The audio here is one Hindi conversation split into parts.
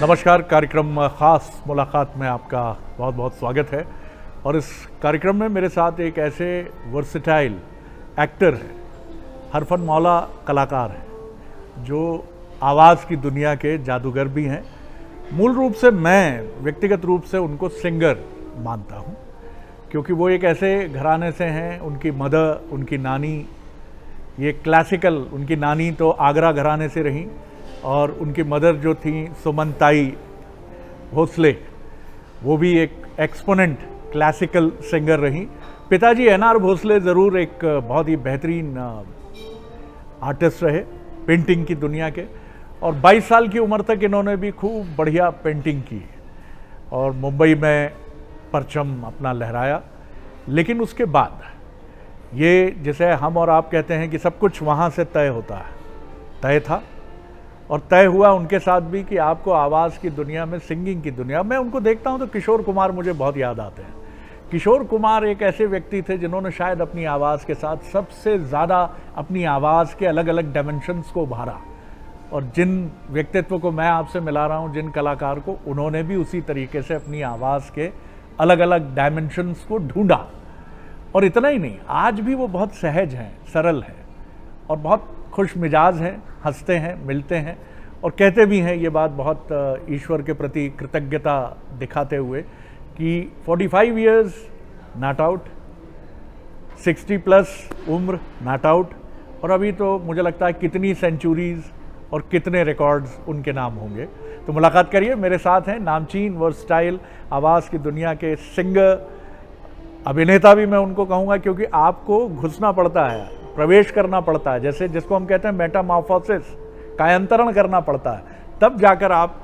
नमस्कार। कार्यक्रम ख़ास मुलाकात में आपका बहुत बहुत स्वागत है। और इस कार्यक्रम में मेरे साथ एक ऐसे वर्सेटाइल एक्टर है, हरफन मौला कलाकार है, जो आवाज़ की दुनिया के जादूगर भी हैं। मूल रूप से मैं व्यक्तिगत रूप से उनको सिंगर मानता हूँ, क्योंकि वो एक ऐसे घराने से हैं। उनकी मदर, उनकी नानी, ये क्लासिकल, उनकी नानी तो आगरा घराने से रहीं और उनकी मदर जो थी सुमनताई भोसले, वो भी एक एक्सपोनेंट क्लासिकल सिंगर रहीं। पिताजी एनआर भोसले ज़रूर एक बहुत ही बेहतरीन आर्टिस्ट रहे पेंटिंग की दुनिया के, और 22 साल की उम्र तक इन्होंने भी खूब बढ़िया पेंटिंग की और मुंबई में परचम अपना लहराया। लेकिन उसके बाद ये, जैसे हम और आप कहते हैं कि सब कुछ वहाँ से तय होता है, तय था और तय हुआ उनके साथ भी कि आपको आवाज़ की दुनिया में, सिंगिंग की दुनिया में, उनको देखता हूँ तो किशोर कुमार मुझे बहुत याद आते हैं। किशोर कुमार एक ऐसे व्यक्ति थे जिन्होंने शायद अपनी आवाज़ के साथ सबसे ज़्यादा अपनी आवाज़ के अलग अलग डायमेंशंस को उभारा, और जिन व्यक्तित्व को मैं आपसे मिला रहा हूँ, जिन कलाकार को, उन्होंने भी उसी तरीके से अपनी आवाज़ के अलग अलग डायमेंशंस को ढूंढा। और इतना ही नहीं, आज भी वो बहुत सहज हैं, सरल हैं और बहुत खुश मिजाज हैं, हंसते हैं, मिलते हैं और कहते भी हैं ये बात बहुत ईश्वर के प्रति कृतज्ञता दिखाते हुए कि 45 इयर्स नॉट आउट, 60 प्लस उम्र नॉट आउट, और अभी तो मुझे लगता है कितनी सेंचुरीज और कितने रिकॉर्ड्स उनके नाम होंगे। तो मुलाकात करिए, मेरे साथ हैं नामचीन वर्सटाइल आवाज़ की दुनिया के सिंगर, अभिनेता भी मैं उनको कहूँगा, क्योंकि आपको घुसना पड़ता है, प्रवेश करना पड़ता है, जैसे जिसको हम कहते हैं मेटामॉर्फोसिस, कायांतरण करना पड़ता है, तब जाकर आप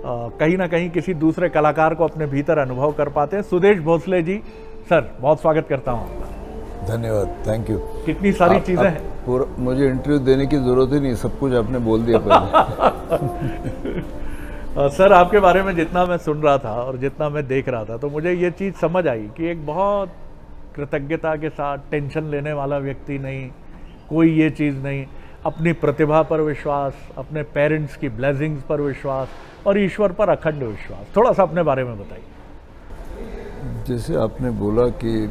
कहीं ना कहीं किसी दूसरे कलाकार को अपने भीतर अनुभव कर पाते हैं। सुदेश भोसले जी, सर बहुत स्वागत करता हूँ आपका। धन्यवाद, थैंक यू। कितनी सारी चीज़ें हैं, मुझे इंटरव्यू देने की ज़रूरत ही नहीं, सब कुछ आपने बोल दिया पहले। सर आपके बारे में जितना मैं सुन रहा था और जितना मैं देख रहा था, तो मुझे ये चीज़ समझ आई कि एक बहुत कृतज्ञता के साथ, टेंशन लेने वाला व्यक्ति नहीं, कोई ये चीज़ नहीं, अपनी प्रतिभा पर विश्वास, अपने पेरेंट्स की ब्लेसिंग्स पर विश्वास और ईश्वर पर अखंड विश्वास। थोड़ा सा अपने बारे में बताइए। जैसे आपने बोला कि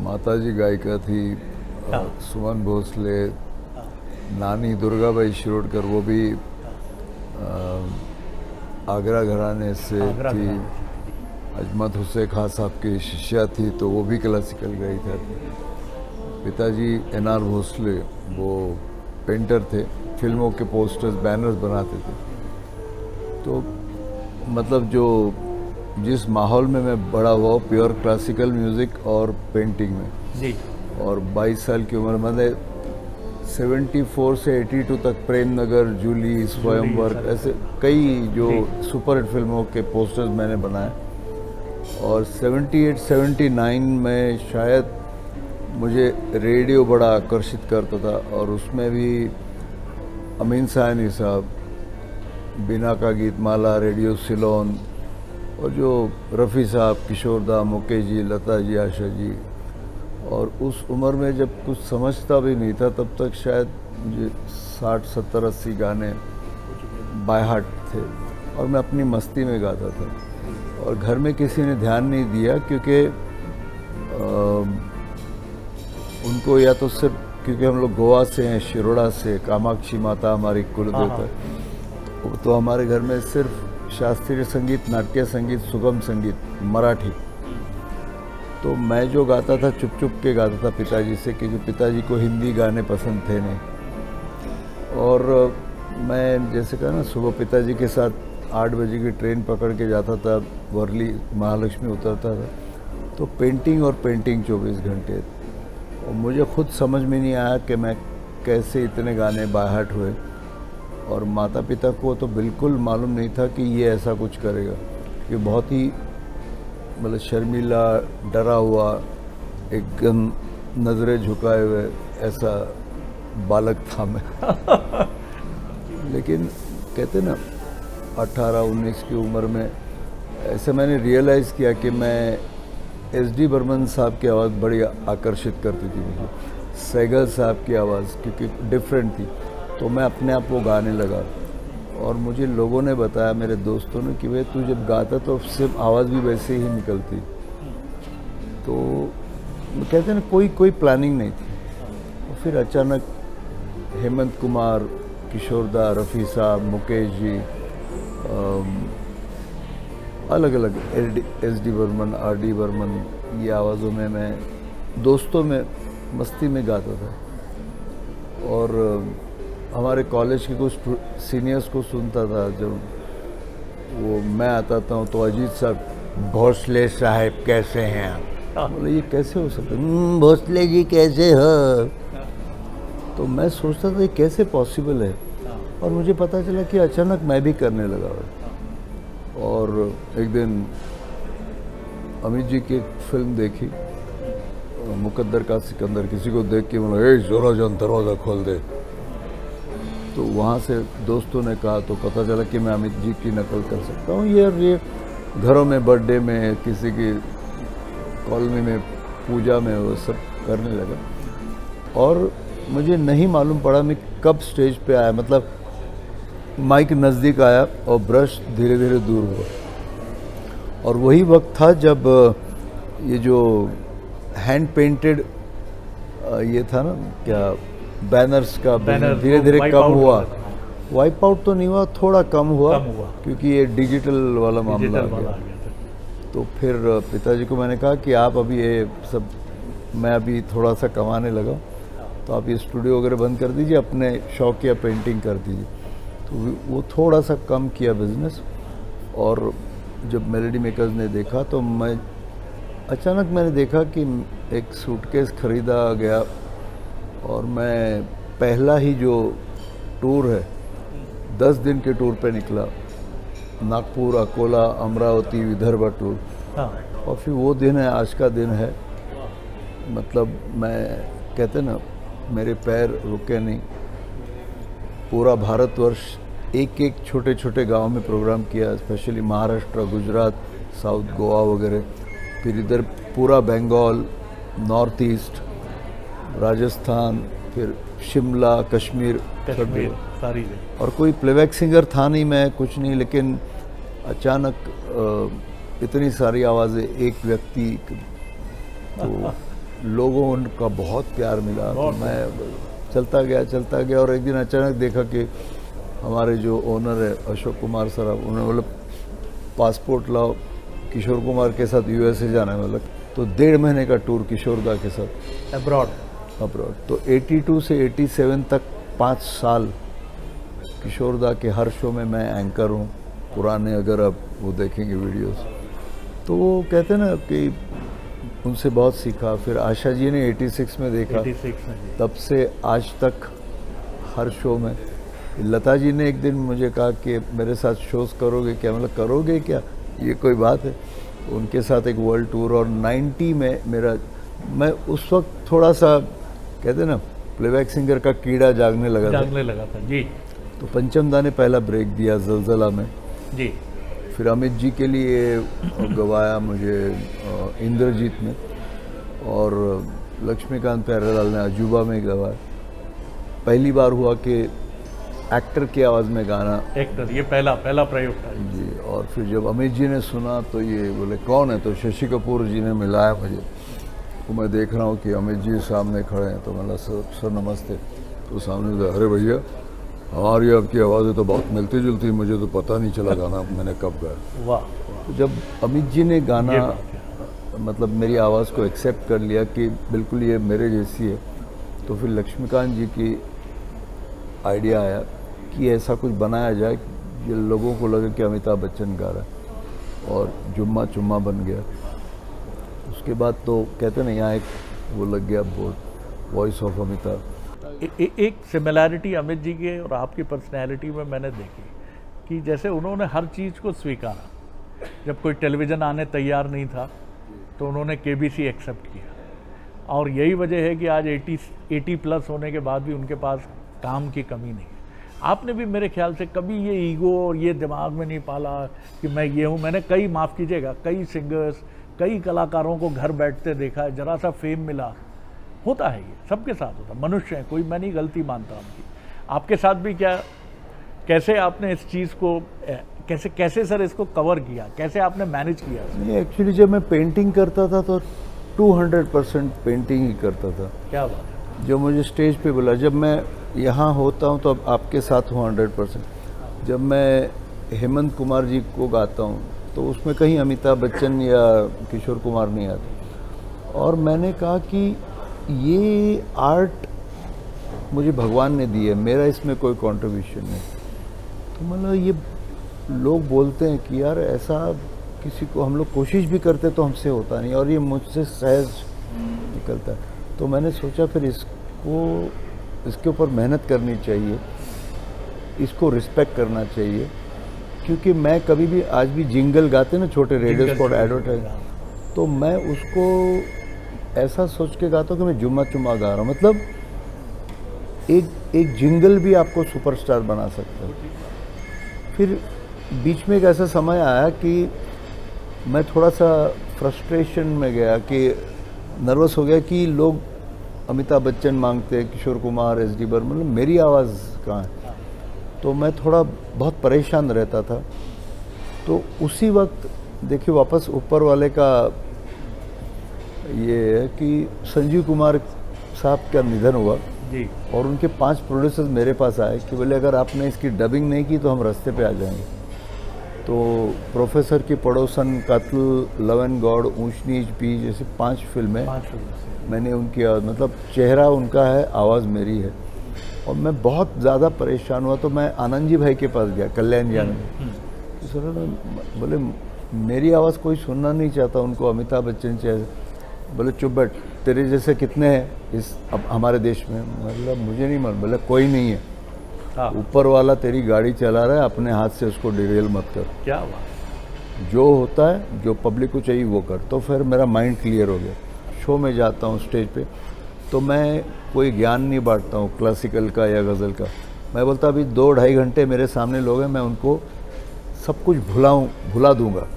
माताजी गायिका थी, सुमन भोसले, नानी दुर्गाबाई शिरोडकर, वो भी आगरा घराने से थी, अजमत हुसैन खां साहब की शिष्या थी, तो वो भी क्लासिकल गायिका थी। पिताजी एनआर भोसले वो पेंटर थे, फिल्मों के पोस्टर्स, बैनर्स बनाते थे। तो मतलब जो जिस माहौल में मैं बड़ा हुआ, प्योर क्लासिकल म्यूज़िक और पेंटिंग में जी। और 22 साल की उम्र, मतलब 74 से 82 तक प्रेमनगर, जूली, स्वयंवर, ऐसे कई जो सुपरहिट फिल्मों के पोस्टर्स मैंने बनाए। और 78-79 में शायद मुझे रेडियो बड़ा आकर्षित करता था, और उसमें भी अमीन साहनी साहब, बिना का गीतमाला, रेडियो सिलोन, और जो रफ़ी साहब, किशोर दा, मुकेश जी, लता जी, आशा जी। और उस उम्र में जब कुछ समझता भी नहीं था, तब तक शायद मुझे 60, 70, 80 गाने बाय हार्ट थे और मैं अपनी मस्ती में गाता था। और घर में किसी ने ध्यान नहीं दिया, क्योंकि उनको या तो सिर्फ, क्योंकि हम लोग गोवा से हैं, शिरोडा से, कामाक्षी माता हमारी कुलदेवता, तो हमारे घर में सिर्फ शास्त्रीय संगीत, नाट्य संगीत, सुगम संगीत, मराठी। तो मैं जो गाता था चुप चुप के गाता था पिताजी से, क्योंकि पिताजी को हिंदी गाने पसंद थे नहीं। और मैं जैसे कहा ना, सुबह पिताजी के साथ 8 बजे की ट्रेन पकड़ के जाता था, वर्ली महालक्ष्मी उतरता था, तो पेंटिंग और पेंटिंग 24 घंटे। और मुझे खुद समझ में नहीं आया कि मैं कैसे इतने गाने बाय हार्ट हुए, और माता पिता को तो बिल्कुल मालूम नहीं था कि ये ऐसा कुछ करेगा। ये बहुत ही मतलब शर्मीला, डरा हुआ, एकदम नज़रें झुकाए हुए ऐसा बालक था मैं। लेकिन कहते ना 18-19 की उम्र में ऐसे मैंने रियलाइज़ किया कि मैं एस.डी. बर्मन साहब की आवाज़ बड़ी आकर्षित करती थी मुझे, सहगल साहब की आवाज़, क्योंकि डिफरेंट थी, तो मैं अपने आप वो गाने लगा। और मुझे लोगों ने बताया, मेरे दोस्तों ने, कि भाई तू जब गाता तो सिर्फ आवाज़ भी वैसे ही निकलती। तो कहते हैं ना, कोई प्लानिंग नहीं थी। और फिर अचानक हेमंत कुमार, किशोर दा, रफ़ी साहब, मुकेश जी, अलग अलग SD बर्मन, RD बर्मन, ये आवाज़ों में मैं दोस्तों में मस्ती में गाता था। और हमारे कॉलेज के कुछ सीनियर्स को सुनता था, जब वो मैं आता था तो अजीत साहब, भोसले साहब कैसे हैं आप? बोले ये कैसे हो सकता है? भोसले जी कैसे हो? तो मैं सोचता था ये कैसे पॉसिबल है। और मुझे पता चला कि अचानक मैं भी करने लगा। और एक दिन अमित जी की एक फिल्म देखी, मुकद्दर का सिकंदर, किसी को देख के बोला, ए जोरा जान दरवाज़ा खोल दे। तो वहाँ से दोस्तों ने कहा, तो पता चला कि मैं अमित जी की नकल कर सकता हूँ। ये घरों में, बर्थडे में, किसी की कॉलोनी में, पूजा में, वो सब करने लगा। और मुझे नहीं मालूम पड़ा मैं कब स्टेज पे आया, मतलब माइक नज़दीक आया और ब्रश धीरे धीरे दूर हुआ। और वही वक्त था जब ये जो हैंड पेंटेड ये था ना, क्या बैनर्स का धीरे धीरे कम हुआ। वाइप आउट तो नहीं हुआ, थोड़ा कम हुआ, क्योंकि ये डिजिटल वाला मामला आ गया। तो फिर पिताजी को मैंने कहा कि आप अभी ये सब, मैं अभी थोड़ा सा कमाने लगा, तो आप ये स्टूडियो वगैरह बंद कर दीजिए, अपने शौक या पेंटिंग कर दीजिए। तो वो थोड़ा सा कम किया बिजनेस। और जब मेलोडी मेकर्स ने देखा, तो अचानक मैंने देखा कि एक सूटकेस खरीदा गया, और मैं पहला ही जो टूर है, 10 दिन के टूर पे निकला, नागपुर, अकोला, अमरावती, विदर्भ टूर। और फिर वो दिन है, आज का दिन है। मतलब मैं, कहते ना, मेरे पैर रुके नहीं। पूरा भारतवर्ष, एक एक छोटे छोटे गांव में प्रोग्राम किया, स्पेशली महाराष्ट्र, गुजरात, साउथ गोवा वगैरह। फिर इधर पूरा बंगाल, नॉर्थ ईस्ट, राजस्थान, फिर शिमला, कश्मीर सारी। और कोई प्लेबैक सिंगर था नहीं, मैं कुछ नहीं, लेकिन अचानक इतनी सारी आवाज़ें, एक व्यक्ति, तो लोगों का बहुत प्यार मिला। तो मैं चलता गया। और एक दिन अचानक देखा कि हमारे जो ओनर है अशोक कुमार साहब, उन्होंने बोला पासपोर्ट लाओ, किशोर कुमार के साथ USA जाना है। मतलब तो 1.5 महीने का टूर किशोर दा के साथ अब्रॉड। तो 82 से 87 तक 5 साल किशोर दा के हर शो में मैं एंकर हूँ। पुराने अगर आप वो देखेंगे वीडियोस, तो वो कहते हैं ना कि उनसे बहुत सीखा। फिर आशा जी ने 86 में देखा, 86 में तब से आज तक हर शो में। लता जी ने एक दिन मुझे कहा कि मेरे साथ शोज करोगे क्या? मतलब करोगे क्या, ये कोई बात है? उनके साथ एक वर्ल्ड टूर। और 90 में मैं उस वक्त थोड़ा सा, कहते ना, प्लेबैक सिंगर का कीड़ा जागने लगा था जी। तो पंचम दा ने पहला ब्रेक दिया ज़लज़ला में जी। फिर अमित जी के लिए गवाया मुझे इंद्रजीत में, और लक्ष्मीकांत प्यारेलाल ने अजूबा में गवाया। पहली बार हुआ कि एक्टर की आवाज़ में गाना, एक्टर, ये पहला प्रयोग था जी। और फिर जब अमित जी ने सुना तो ये बोले कौन है, तो शशि कपूर जी ने मिलाया मुझे। तो मैं देख रहा हूँ कि अमित जी सामने खड़े हैं, तो मैंने सर नमस्ते। तो सामने से, अरे भैया हमारी आपकी आवाज़ें तो बहुत मिलती जुलती, मुझे तो पता नहीं चला गाना मैंने कब गाया। वाह। तो जब अमित जी ने गाना, मतलब मेरी आवाज़ को एक्सेप्ट कर लिया कि बिल्कुल ये मेरे जैसी है, तो फिर लक्ष्मीकांत जी की आइडिया आया कि ऐसा कुछ बनाया जाए कि लोगों को लगे कि अमिताभ बच्चन गा रहा है, और जुम्मा चुम्मा बन गया। उसके बाद तो कहते ना, यहाँ एक वो लग गया बोर्ड, वॉइस ऑफ अमिताभ। एक सिमिलैरिटी अमित जी के और आपकी पर्सनैलिटी में मैंने देखी कि जैसे उन्होंने हर चीज़ को स्वीकारा। जब कोई टेलीविज़न आने तैयार नहीं था तो उन्होंने KBC एक्सेप्ट किया, और यही वजह है कि आज 80 प्लस होने के बाद भी उनके पास काम की कमी नहीं है। आपने भी मेरे ख्याल से कभी ये ईगो और ये दिमाग में नहीं पाला कि मैं ये हूँ। मैंने माफ़ कीजिएगा, कई सिंगर्स, कई कलाकारों को घर बैठते देखा है, जरा सा फेम मिला, होता है, ये सबके साथ होता, मनुष्य है, कोई मैं नहीं गलती मानता उनकी। आपके साथ भी क्या कैसे आपने इस चीज़ को कैसे कैसे सर इसको कवर किया, कैसे आपने मैनेज किया? नहीं, एक्चुअली जब मैं पेंटिंग करता था तो 200% पेंटिंग ही करता था। क्या बात है। जो मुझे स्टेज पे बुला, जब मैं यहाँ होता हूँ तो अब आपके साथ हूँ 100%। जब मैं हेमंत कुमार जी को गाता हूँ तो उसमें कहीं अमिताभ बच्चन या किशोर कुमार नहीं आते। और मैंने कहा कि ये आर्ट मुझे भगवान ने दी है, मेरा इसमें कोई कंट्रीब्यूशन नहीं। तो मतलब ये लोग बोलते हैं कि यार ऐसा किसी को, हम लोग कोशिश भी करते तो हमसे होता नहीं, और ये मुझसे सहज निकलता है। तो मैंने सोचा फिर इसके ऊपर मेहनत करनी चाहिए, इसको रिस्पेक्ट करना चाहिए। क्योंकि मैं कभी भी, आज भी जिंगल गाते ना छोटे रेडियो स्पॉट एडवर्टाइज, तो मैं उसको ऐसा सोच के गाता हूँ कि मैं जुम्मा चुम्मा गा रहा हूँ। मतलब एक जिंगल भी आपको सुपरस्टार बना सकता है। फिर बीच में एक ऐसा समय आया कि मैं थोड़ा सा फ्रस्ट्रेशन में गया, कि नर्वस हो गया कि लोग अमिताभ बच्चन मांगते, किशोर कुमार, एस.डी. बर्मन, मतलब मेरी आवाज़ कहाँ है। तो मैं थोड़ा बहुत परेशान रहता था। तो उसी वक्त देखिए वापस ऊपर वाले का ये है कि संजीव कुमार साहब का निधन हुआ जी। और उनके 5 प्रोड्यूसर्स मेरे पास आए कि बोले अगर आपने इसकी डबिंग नहीं की तो हम रास्ते पे आ जाएंगे। तो प्रोफेसर की पड़ोसन, कातल, लव एंड गॉड, ऊंच नीच पी जैसे 5 फिल्में मैंने उनकी मतलब चेहरा उनका है, आवाज़ मेरी है। और मैं बहुत ज़्यादा परेशान हुआ तो मैं आनंद जी भाई के पास गया, कल्याण जी आनंद। तो सर बोले मेरी आवाज़ कोई सुनना नहीं चाहता, उनको अमिताभ बच्चन चाहिए। बोले चुप बैठ, तेरे जैसे कितने हैं इस अब हमारे देश में। मतलब मुझे नहीं मालूम। बोले कोई नहीं है, ऊपर वाला तेरी गाड़ी चला रहा है, अपने हाथ से उसको डिरेल मत कर। क्या बात। जो होता है, जो पब्लिक को चाहिए वो कर। तो फिर मेरा माइंड क्लियर हो गया। शो में जाता हूँ स्टेज पे तो मैं कोई ज्ञान नहीं बांटता हूँ क्लासिकल का या गज़ल का। मैं बोलता अभी 2-2.5 घंटे मेरे सामने लोग हैं, मैं उनको सब कुछ भुला दूंगा।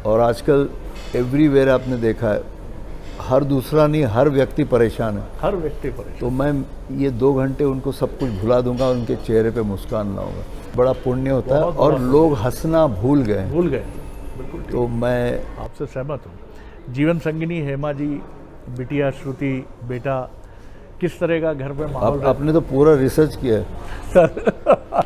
और आजकल एवरीवेयर आपने देखा है, हर दूसरा नहीं, हर व्यक्ति परेशान है। हर व्यक्ति परेशान। तो मैं ये 2 घंटे उनको सब कुछ भुला दूंगा, उनके चेहरे पे मुस्कान लाऊंगा। बड़ा पुण्य होता है। और लोग हंसना भूल गए। बिल्कुल। तो मैं आपसे सहमत हूँ। जीवन संगिनी हेमा जी, बिटिया श्रुति, बेटा, किस तरह का घर में माहौल? आपने तो पूरा रिसर्च किया है सर।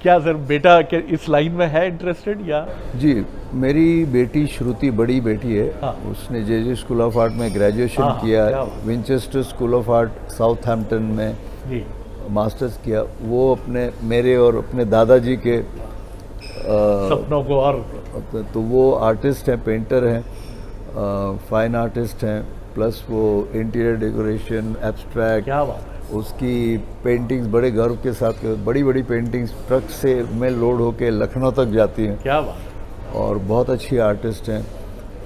क्या सर बेटा के इस लाइन में है इंटरेस्टेड या? जी, मेरी बेटी श्रुति बड़ी बेटी है। हाँ। उसने जे स्कूल ऑफ आर्ट में ग्रेजुएशन किया, Winchester school of art Southampton में जी मास्टर्स किया। वो अपने मेरे और अपने दादाजी के सपनों को, और तो वो आर्टिस्ट हैं, पेंटर हैं, फाइन आर्टिस्ट हैं, प्लस वो इंटीरियर डेकोरेशन, एब्स्ट्रैक्ट। क्या बात है। उसकी पेंटिंग्स बड़े गर्व के साथ, बड़ी पेंटिंग्स ट्रक से में लोड होके लखनऊ तक जाती हैं। क्या बात है। और बहुत अच्छी आर्टिस्ट हैं।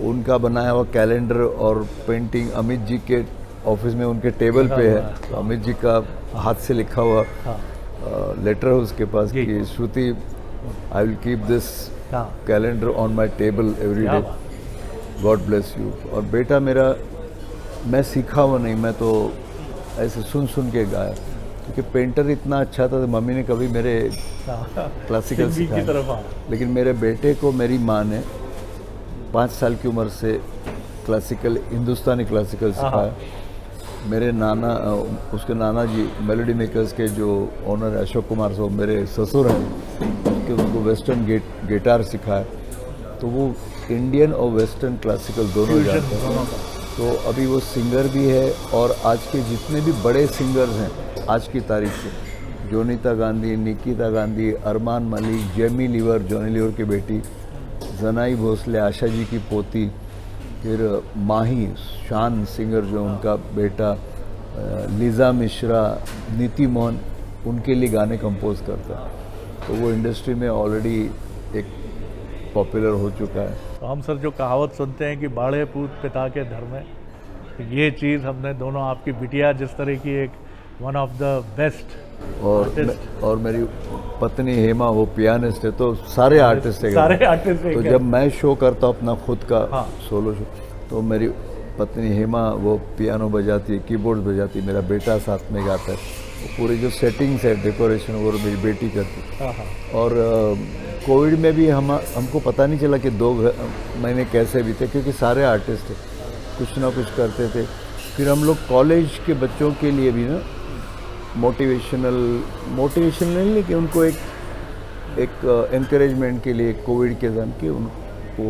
उनका बनाया हुआ कैलेंडर और पेंटिंग अमित जी के ऑफिस में उनके टेबल पे है। तो अमित जी का हाथ से लिखा हुआ लेटर है उसके पास कि Shruti, I will keep this calendar on my table every day, God bless you. और बेटा मेरा, मैं सीखा हुआ नहीं, मैं तो ऐसे सुन के गाया, क्योंकि पेंटर इतना अच्छा था तो मम्मी ने कभी मेरे क्लासिकल सिखाया। लेकिन मेरे बेटे को मेरी माँ ने 5 साल की उम्र से क्लासिकल, हिंदुस्तानी क्लासिकल सिखाया। मेरे नाना, उसके नाना जी मेलोडी मेकर्स के जो ओनर है अशोक कुमार साहब, मेरे ससुर हैं, कि उनको वेस्टर्न गिटार सिखाया। तो वो इंडियन और वेस्टर्न क्लासिकल दोनों जानते हैं। तो अभी वो सिंगर भी है। और आज के जितने भी बड़े सिंगर्स हैं आज की तारीख से, जोनीता गांधी, निकिता गांधी, अरमान मलिक, जेमी लीवर, जॉनी लीवर की बेटी, जनाई भोसले, आशा जी की पोती, फिर माही शान सिंगर जो उनका बेटा, लीजा मिश्रा, नीति मोहन, उनके लिए गाने कंपोज करता। तो वो इंडस्ट्री में ऑलरेडी एक पॉपुलर हो चुका है। तो हम सर जो कहावत सुनते हैं कि बाड़े पूत पिता के धर में, तो ये चीज़ हमने दोनों, आपकी बिटिया जिस तरह की एक वन ऑफ द बेस्ट और मेरी पत्नी हेमा वो पियानिस्ट है। तो सारे आर्टिस्ट है। तो जब मैं शो करता हूँ अपना खुद का सोलो शो, तो मेरी पत्नी हेमा वो पियानो बजाती है, कीबोर्ड बजाती है, मेरा बेटा साथ में गाता है। पूरी जो सेटिंग्स है डेकोरेशन वो मेरी बेटी करती। हाँ हाँ और कोविड में भी हमको पता नहीं चला कि 2 महीने कैसे बीते, क्योंकि सारे आर्टिस्ट कुछ ना कुछ करते थे। फिर हम लोग कॉलेज के बच्चों के लिए भी ना मोटिवेशनल नहीं, लेकिन उनको एक एनकरेजमेंट के लिए कोविड के टाइम कि उनको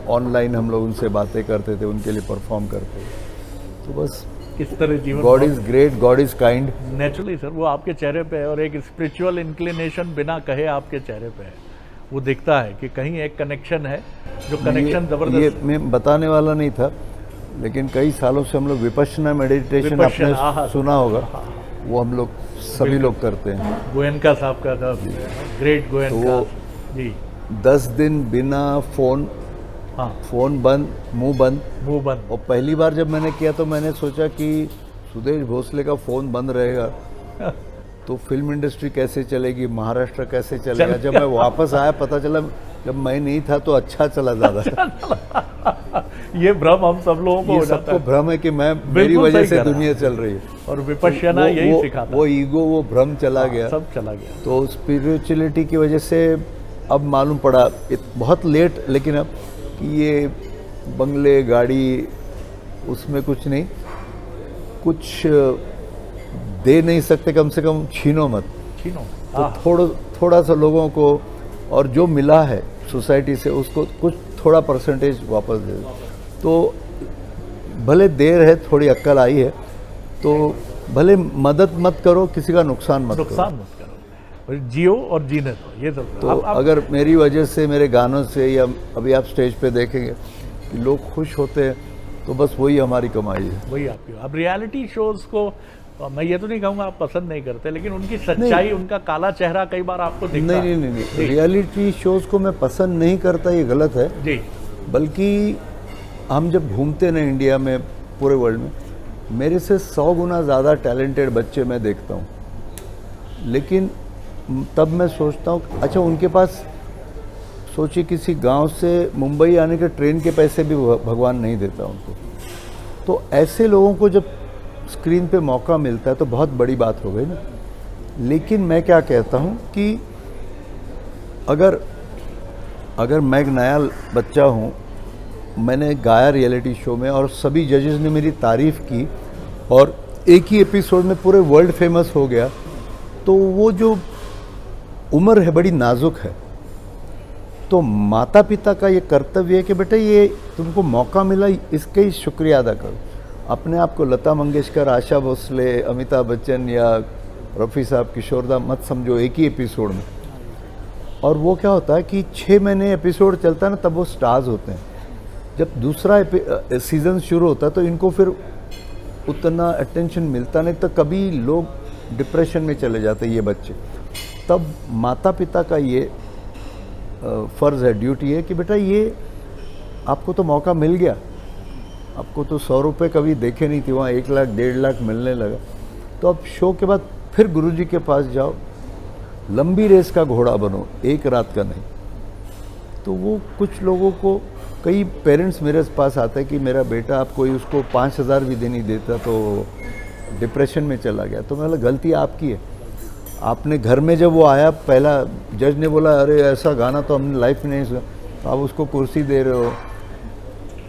ऑनलाइन हम लोग उनसे बातें करते थे, उनके लिए परफॉर्म करते थे। तो बस किस तरह जीवन God is great, God is kind. Naturally sir, वो आपके चेहरे पे है और एक स्पिरिचुअल इंक्लिनेशन बिना कहे आपके चेहरे पे है, वो दिखता है कि कहीं एक कनेक्शन है, जो कनेक्शन जबरदस्त। ये मैं बताने वाला नहीं था, लेकिन कई सालों से हम लोग विपश्यना मेडिटेशन आपने सुना होगा, वो हम लोग सभी लोग करते हैं। गोयनका साहब का था, ग्रेट गोयनका जी। 10 दिन बिना फोन, हाँ फोन बंद, मुंह बंद। और पहली बार जब मैंने किया तो मैंने सोचा कि सुदेश भोसले का फ़ोन बंद रहेगा तो फिल्म इंडस्ट्री कैसे चलेगी, महाराष्ट्र कैसे चलेगा। जब मैं वापस आया पता चला जब मैं नहीं था तो अच्छा चला ज़्यादा। ये भ्रम हम सब लोगों को हो जाता है। सबको भ्रम है कि मेरी वजह से दुनिया चल रही है, और विपश्यना यही सिखाता। वो ईगो, वो भ्रम चला गया, सब चला गया। तो स्पिरिचुअलिटी की वजह से अब मालूम पड़ा, बहुत लेट, लेकिन अब कि ये बंगले गाड़ी उसमें कुछ नहीं, कुछ दे नहीं सकते, कम से कम छीनो मत। तो थोड़ा सा लोगों को और जो मिला है सोसाइटी से उसको कुछ थोड़ा परसेंटेज वापस दे दो। तो भले देर है, थोड़ी अक्ल आई है, तो भले मदद मत करो, किसी का नुकसान मत करो, जियो और जीने दो, ये सब। तो अगर मेरी वजह से, मेरे गानों से, या अभी आप स्टेज पे देखेंगे कि लोग खुश होते हैं, तो बस वही हमारी कमाई है, वही आपकी। अब रियलिटी शोज को मैं ये तो नहीं कहूँगा आप पसंद नहीं करते, लेकिन उनकी सच्चाई, उनका काला चेहरा कई बार आपको दिखता है। नहीं, रियलिटी शोज को मैं पसंद नहीं करता, ये गलत है जी। बल्कि हम जब घूमते ना इंडिया में, पूरे वर्ल्ड में, मेरे से 100 गुना ज़्यादा टैलेंटेड बच्चे मैं देखता हूँ, लेकिन तब मैं सोचता हूँ अच्छा उनके पास, सोचिए किसी गांव से मुंबई आने के ट्रेन के पैसे भी भगवान नहीं देता उनको। तो ऐसे लोगों को जब स्क्रीन पे मौका मिलता है तो बहुत बड़ी बात हो गई ना। लेकिन मैं क्या कहता हूँ कि अगर मैं एक नया बच्चा हूँ, मैंने गाया रियलिटी शो में और सभी जजेस ने मेरी तारीफ़ की और एक ही एपिसोड में पूरे वर्ल्ड फेमस हो गया, तो वो जो उम्र है बड़ी नाजुक है। तो माता पिता का ये कर्तव्य है कि बेटा ये तुमको मौका मिला, इसका ही शुक्रिया अदा करो। अपने आप को लता मंगेशकर, आशा भोसले, अमिताभ बच्चन या रफ़ी साहब, किशोरदा मत समझो एक ही एपिसोड में। और वो क्या होता है कि 6 महीने एपिसोड चलता है ना, तब वो स्टार्स होते हैं। जब दूसरा सीज़न शुरू होता है तो इनको फिर उतना अटेंशन मिलता नहीं, तो कभी लोग डिप्रेशन में चले जाते हैं ये बच्चे। तब माता पिता का ये फ़र्ज़ है, ड्यूटी है कि बेटा ये आपको तो मौका मिल गया, आपको तो 100 रुपये कभी देखे नहीं थे, वहाँ 1 लाख 1.5 लाख मिलने लगा। तो अब शो के बाद फिर गुरुजी के पास जाओ, लंबी रेस का घोड़ा बनो, एक रात का नहीं। तो वो कुछ लोगों को, कई पेरेंट्स मेरे पास आते हैं कि मेरा बेटा, आप कोई उसको 5,000 भी दे नहीं देता तो डिप्रेशन में चला गया। तो मतलब गलती आपकी है। आपने घर में जब वो आया, पहला जज ने बोला अरे ऐसा गाना तो हमने लाइफ में नहीं सुना, तो आप उसको कुर्सी दे रहे हो,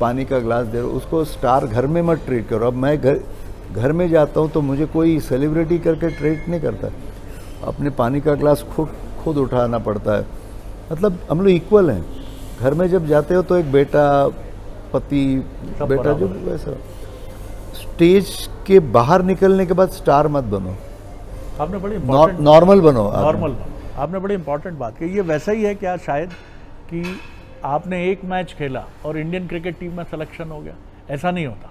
पानी का ग्लास दे रहे हो, उसको स्टार घर में मत ट्रीट करो। अब मैं घर में जाता हूँ तो मुझे कोई सेलिब्रिटी करके ट्रीट नहीं करता, अपने पानी का ग्लास खुद उठाना पड़ता है। मतलब हम लोग इक्वल हैं। घर में जब जाते हो तो एक बेटा, पति, बेटा, जो वैसा। स्टेज के बाहर निकलने के बाद स्टार मत बनो, आपने बड़ी नॉर्मल बनो। आपने बड़ी इंपॉर्टेंट बात कही। ये वैसा ही है क्या शायद कि आपने एक मैच खेला और इंडियन क्रिकेट टीम में सिलेक्शन हो गया? ऐसा नहीं होता।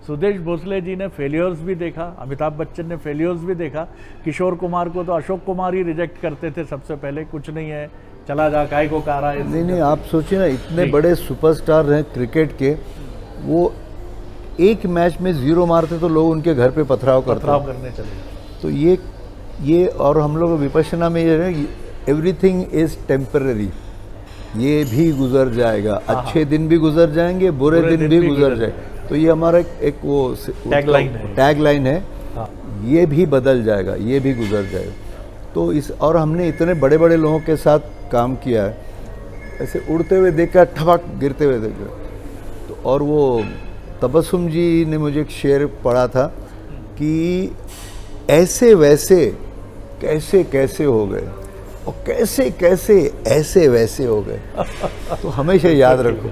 सुदेश भोसले जी ने फेलियर्स भी देखा, अमिताभ बच्चन ने फेलियर्स भी देखा, किशोर कुमार को तो अशोक कुमार ही रिजेक्ट करते थे सबसे पहले, कुछ नहीं है, चला जा, काय को कह रहा है। नहीं, आप सोचिए ना, इतने बड़े सुपरस्टार हैं क्रिकेट के, वो एक मैच में 0 मारते तो लोग उनके घर पे पथराव करने चले। तो ये और हम लोग विपश्यना में ये है, एवरीथिंग इज टेम्पररी, ये भी गुजर जाएगा, अच्छे दिन भी गुजर जाएंगे, बुरे दिन भी गुजर जाएंगे। तो ये हमारा एक वो टैग लाइन है। ये भी बदल जाएगा, ये भी गुजर जाएगा। तो इस और हमने इतने बड़े बड़े लोगों के साथ काम किया है, ऐसे उड़ते हुए देखा, ठपक गिरते हुए देखा। तो और वो तबस्सुम जी ने मुझे एक शेर पढ़ा था कि ऐसे वैसे कैसे कैसे हो गए और कैसे कैसे ऐसे वैसे हो गए। तो हमेशा याद रखो।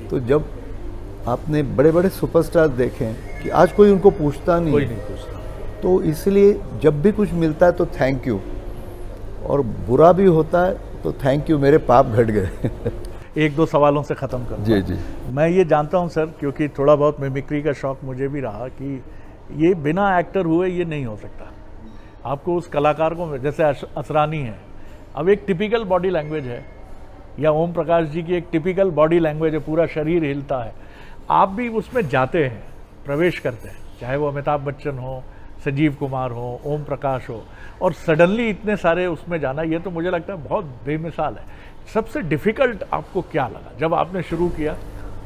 तो जब आपने बड़े बड़े सुपरस्टार देखे कि आज कोई उनको पूछता नहीं, कोई नहीं पूछता, तो इसलिए जब भी कुछ मिलता है तो थैंक यू, और बुरा भी होता है तो थैंक यू, मेरे पाप घट गए। एक दो सवालों से ख़त्म करूँ। जी जी। मैं ये जानता हूँ सर, क्योंकि थोड़ा बहुत मिमिक्री का शौक मुझे भी रहा, कि ये बिना एक्टर हुए ये नहीं हो सकता। आपको उस कलाकार को, जैसे असरानी है, अब एक टिपिकल बॉडी लैंग्वेज है, या ओम प्रकाश जी की एक टिपिकल बॉडी लैंग्वेज है, पूरा शरीर हिलता है। आप भी उसमें जाते हैं, प्रवेश करते हैं, चाहे वो अमिताभ बच्चन हो, संजीव कुमार हो, ओम प्रकाश हो, और सडनली इतने सारे उसमें जाना, ये तो मुझे लगता है बहुत बेमिसाल है। सबसे डिफ़िकल्ट आपको क्या लगा जब आपने शुरू किया?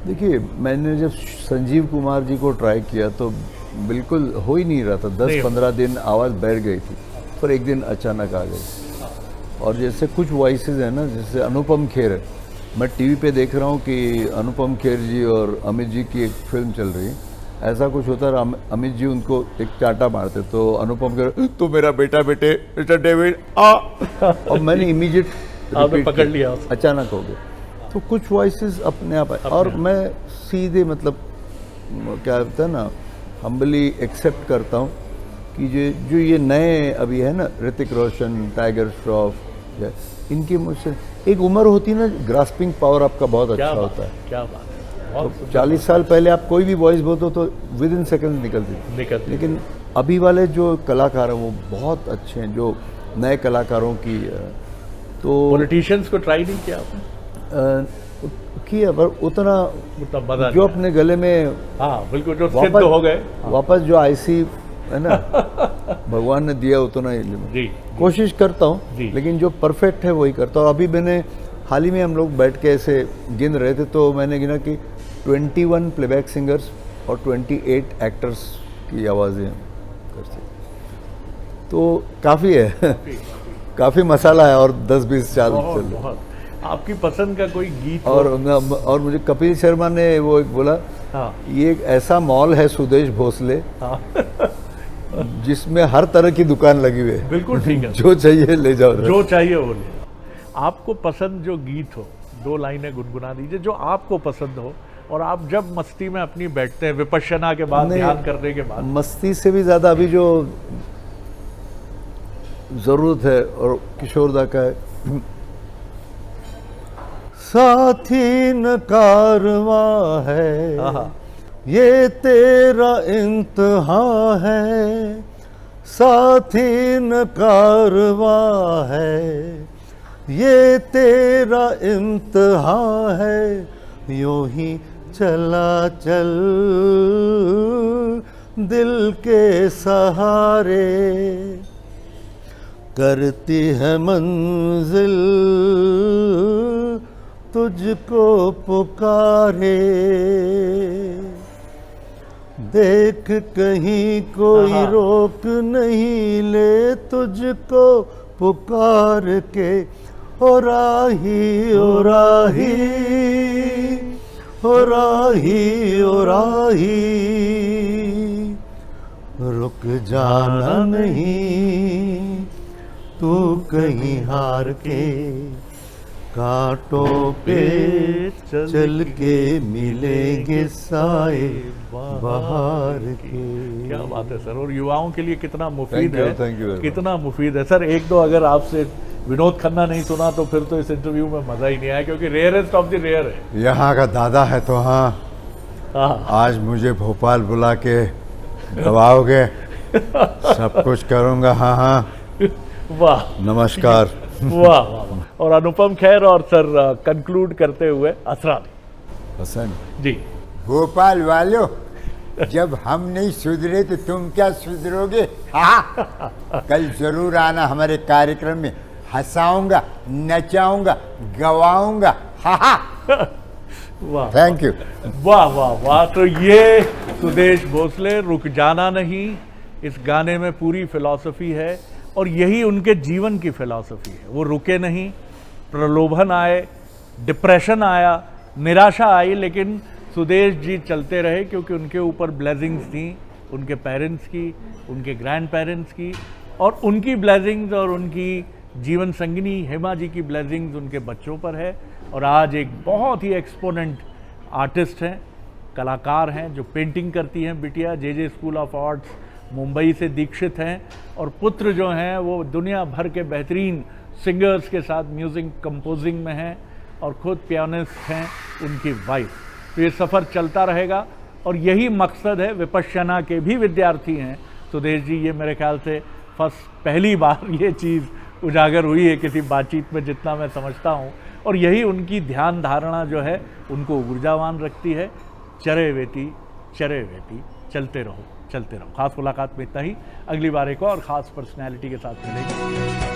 देखिए, मैंने जब संजीव कुमार जी को ट्राई किया तो बिल्कुल हो ही नहीं रहा था। 10-15 दिन आवाज़ बैठ गई थी, पर एक दिन अचानक आ गई। और जैसे कुछ वॉइसेस हैं ना, जैसे अनुपम खेर है, मैं टीवी पे देख रहा हूँ कि अनुपम खेर जी और अमित जी की एक फिल्म चल रही है, ऐसा कुछ होता है, अमित जी उनको एक चाटा मारते, तो अनुपम खेर, तो मेरा बेटा बेटे मिस्टर डेविड आ, और मैंने इमीडिएट आपने पकड़ लिया, अचानक हो गया। तो कुछ वॉइसेस अपने आप आए, और मैं सीधे मतलब क्या होता है ना, हम्बली एक्सेप्ट करता हूँ कि जो ये नए अभी है ना, ऋतिक रोशन, टाइगर श्रॉफ, इनकी मुझसे एक उम्र होती है ना, ग्रास्पिंग पावर आपका बहुत अच्छा होता है। क्या बात है। तो 40 साल पहले आप कोई भी वॉइस बोलते तो विद इन सेकेंड निकलती थी, लेकिन अभी वाले जो कलाकार हैं वो बहुत अच्छे हैं, जो नए कलाकारों की। तो पॉलिटिशियंस को ट्राई नहीं किया आपने? किया, पर उतना मजा जो अपने गले में, हाँ बिल्कुल, जो सिद्ध हो गए वापस जो आईसी है ना, भगवान ने दिया उतना ही जी, कोशिश करता हूँ, लेकिन जो परफेक्ट है वही करता हूँ। अभी मैंने हाल ही में, हम लोग बैठ के ऐसे गिन रहे थे, तो मैंने गिना कि 21 प्लेबैक सिंगर्स और 28 एक्टर्स की आवाज़ें करते, तो काफ़ी है, काफ़ी मसाला है, और 10-20 साल चल रहे। आपकी पसंद का कोई गीत? और मुझे कपिल शर्मा ने वो एक बोला, हाँ, ये एक ऐसा मॉल है सुदेश भोसले, हाँ, जिसमें हर तरह की दुकान लगी हुई है। बिल्कुल ठीक है। जो चाहिए ले जाओ, जो चाहिए वो ले। आपको पसंद जो गीत हो, 2 लाइनें गुनगुना दीजिए जो आपको पसंद हो, और आप जब मस्ती में अपनी बैठते हैं, विपश्यना के बाद, ध्यान करने के बाद। मस्ती से भी ज़्यादा अभी जो ज़रूरत है, और किशोरदा का है, साथी न कारवां है, ये तेरा इम्तिहान है, साथी न कारवां है, ये तेरा इम्तिहान है, यूं ही चला चल दिल के सहारे, करती है मंजिल तुझको पुकारे, देख कहीं कोई रोक नहीं ले तुझको पुकार के, ओ राही ओ राही ओ राही ओ राही, रुक जाना नहीं तू कहीं हार के, कांटों पे चल के मिलेंगे साए बाहर के। क्या बात है सर, और युवाओं के लिए कितना मुफीद है, you कितना मुफीद है सर। एक दो अगर आपसे विनोद खन्ना नहीं सुना तो फिर तो इस इंटरव्यू में मजा ही नहीं आया, क्योंकि रेयरेस्ट ऑफ द रेयर है। यहाँ का दादा है तो हाँ, आज मुझे भोपाल बुला के गवाओगे, सब कुछ करूँगा, हाँ हाँ, वाह, नमस्कार। वाह वाह। और अनुपम खेर, और सर कंक्लूड करते हुए असरानी हसन जी। भोपाल वालों, जब हम नहीं सुधरे तो तुम क्या सुधरोगे? हाँ, कल जरूर आना हमारे कार्यक्रम में, हंसाऊंगा, नचाऊंगा, गवाऊंगा। हाँ, वाह, थैंक यू। वाह वाह वाह। तो ये सुदेश भोसले, रुक जाना नहीं, इस गाने में पूरी फिलॉसफी है और यही उनके जीवन की फिलॉसफी है। वो रुके नहीं, प्रलोभन आए, डिप्रेशन आया, निराशा आई, लेकिन सुदेश जी चलते रहे क्योंकि उनके ऊपर ब्लेसिंग्स थी उनके पेरेंट्स की, उनके ग्रैंड पेरेंट्स की, और उनकी ब्लेसिंग्स और उनकी जीवन संगिनी हेमा जी की ब्लेसिंग्स उनके बच्चों पर है। और आज एक बहुत ही एक्सपोनेंट आर्टिस्ट हैं, कलाकार हैं, जो पेंटिंग करती हैं बिटिया, जे स्कूल ऑफ आर्ट्स मुंबई से दीक्षित हैं, और पुत्र जो हैं वो दुनिया भर के बेहतरीन सिंगर्स के साथ म्यूज़िक कंपोजिंग में हैं, और ख़ुद पियानिस्ट हैं उनकी वाइफ। तो ये सफ़र चलता रहेगा और यही मकसद है। विपश्यना के भी विद्यार्थी हैं सुदेश जी, ये मेरे ख्याल से पहली बार ये चीज़ उजागर हुई है किसी बातचीत में, जितना मैं समझता हूँ, और यही उनकी ध्यान धारणा जो है उनको ऊर्जावान रखती है। चरे वेती चलते रहो चलते रहो। ख़ास मुलाकात में इतना ही, अगली बार एक और ख़ास पर्सनैलिटी के साथ मिलेंगे।